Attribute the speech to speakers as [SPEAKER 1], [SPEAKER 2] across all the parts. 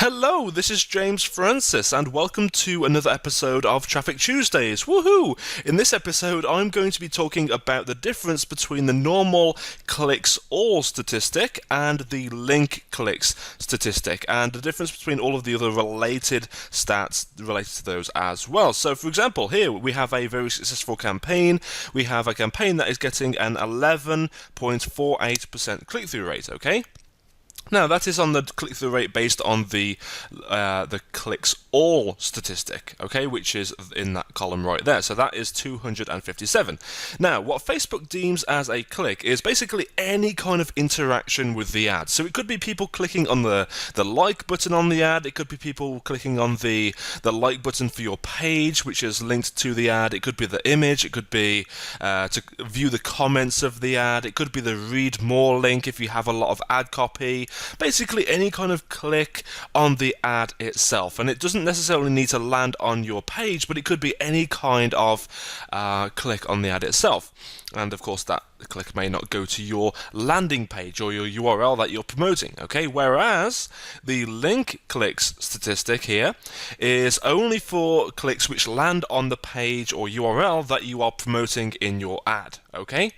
[SPEAKER 1] Hello, this is James Francis, and welcome to another episode of Traffic Tuesdays. Woohoo! In this episode, I'm going to be talking about the difference between the normal clicks all statistic and the link clicks statistic, and the difference between all of the other related stats related to those as well. So, for example, here we have a very successful campaign. We have a campaign that is getting an 11.48% click-through rate, okay? Now, that is on the click-through rate based on the clicks all statistic, okay, which is in that column right there. So that is 257. Now, what Facebook deems as a click is basically any kind of interaction with the ad. So it could be people clicking on the like button on the ad. It could be people clicking on the like button for your page, which is linked to the ad. It could be the image. It could be to view the comments of the ad. It could be the read more link if you have a lot of ad copy. Basically any kind of click on the ad itself, and it doesn't necessarily need to land on your page, but it could be any kind of click on the ad itself. And of course that click may not go to your landing page or your URL that you're promoting, okay? Whereas the link clicks statistic here is only for clicks which land on the page or URL that you are promoting in your ad, okay?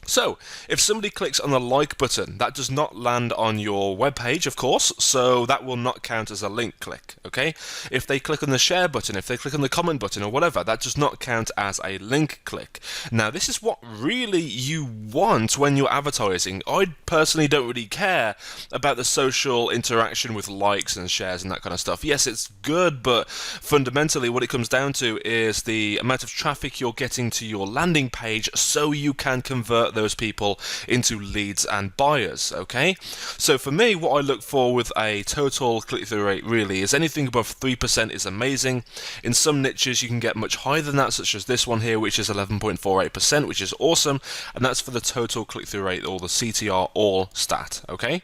[SPEAKER 1] So, if somebody clicks on the like button, that does not land on your web page, of course, so that will not count as a link click, okay? If they click on the share button, if they click on the comment button or whatever, that does not count as a link click. Now, this is what really you want when you're advertising. I personally don't really care about the social interaction with likes and shares and that kind of stuff. Yes, it's good, but fundamentally what it comes down to is the amount of traffic you're getting to your landing page so you can convert those people into leads and buyers, okay? So for me, what I look for with a total click-through rate really is anything above 3% is amazing. In some niches you can get much higher than that, such as this one here, which is 11.48%, which is awesome, and that's for the total click-through rate, or the CTR all stat, okay?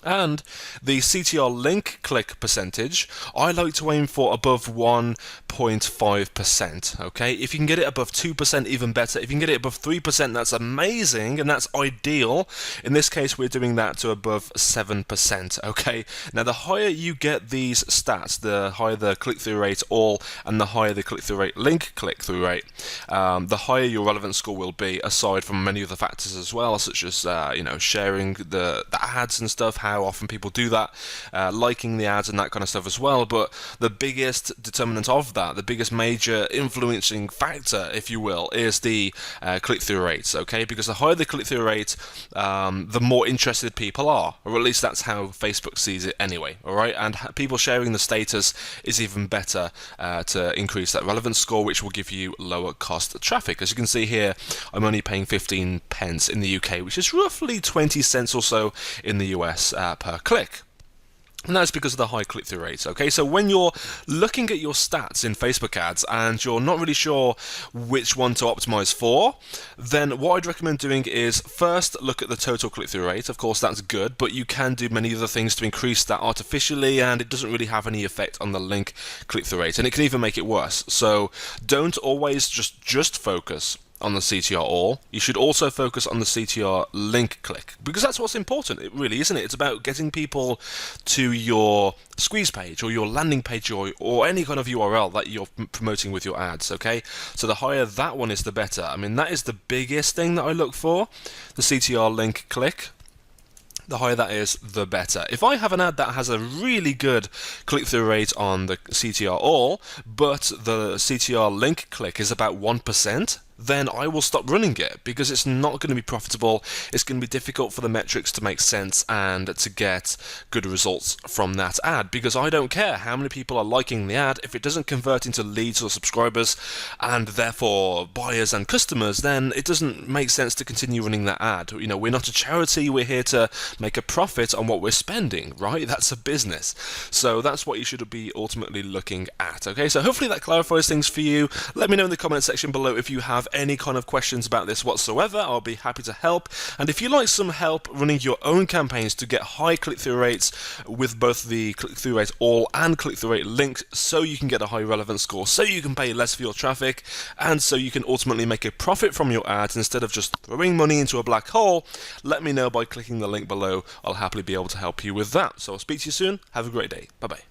[SPEAKER 1] And the CTR link click percentage, I like to aim for above 1.5%, okay? If you can get it above 2%, even better. If you can get it above 3%, that's amazing, and that's ideal. In this case, we're doing that to above 7%, okay? Now, the higher you get these stats, the higher the click-through rate all, and the higher the click-through rate link click-through rate, the higher your relevance score will be, aside from many other factors as well, such as, sharing the ads and stuff, how often people do that, liking the ads and that kind of stuff as well. But the biggest determinant of that, the biggest major influencing factor, if you will, is the click-through rates, okay? Because the higher the click-through rate, the more interested people are, or at least that's how Facebook sees it anyway, alright? And people sharing the status is even better to increase that relevance score, which will give you lower cost traffic. As you can see here, I'm only paying 15 pence in the UK, which is roughly 20 cents or so in the US per click. And that's because of the high click-through rates, okay? So when you're looking at your stats in Facebook ads and you're not really sure which one to optimize for, then what I'd recommend doing is first look at the total click-through rate. Of course, that's good, but you can do many other things to increase that artificially, and it doesn't really have any effect on the link click-through rate, and it can even make it worse. So don't always just focus on the CTR all. You should also focus on the CTR link click, because that's what's important, it really, isn't it? It's about getting people to your squeeze page or your landing page or any kind of URL that you're promoting with your ads, okay? So the higher that one is, the better. I mean, that is the biggest thing that I look for, the CTR link click. The higher that is, the better. If I have an ad that has a really good click-through rate on the CTR all, but the CTR link click is about 1%, then I will stop running it, because it's not going to be profitable. It's going to be difficult for the metrics to make sense and to get good results from that ad, because I don't care how many people are liking the ad. If it doesn't convert into leads or subscribers and therefore buyers and customers, then it doesn't make sense to continue running that ad. You know, we're not a charity, we're here to make a profit on what we're spending, right? That's a business. So that's what you should be ultimately looking at, okay? So hopefully that clarifies things for you. Let me know in the comment section below if you have any kind of questions about this whatsoever, I'll be happy to help. And if you'd like some help running your own campaigns to get high click-through rates with both the click-through rate all and click-through rate links, so you can get a high relevance score, so you can pay less for your traffic, and so you can ultimately make a profit from your ads instead of just throwing money into a black hole, let me know by clicking the link below. I'll happily be able to help you with that. So I'll speak to you soon. Have a great day. Bye-bye.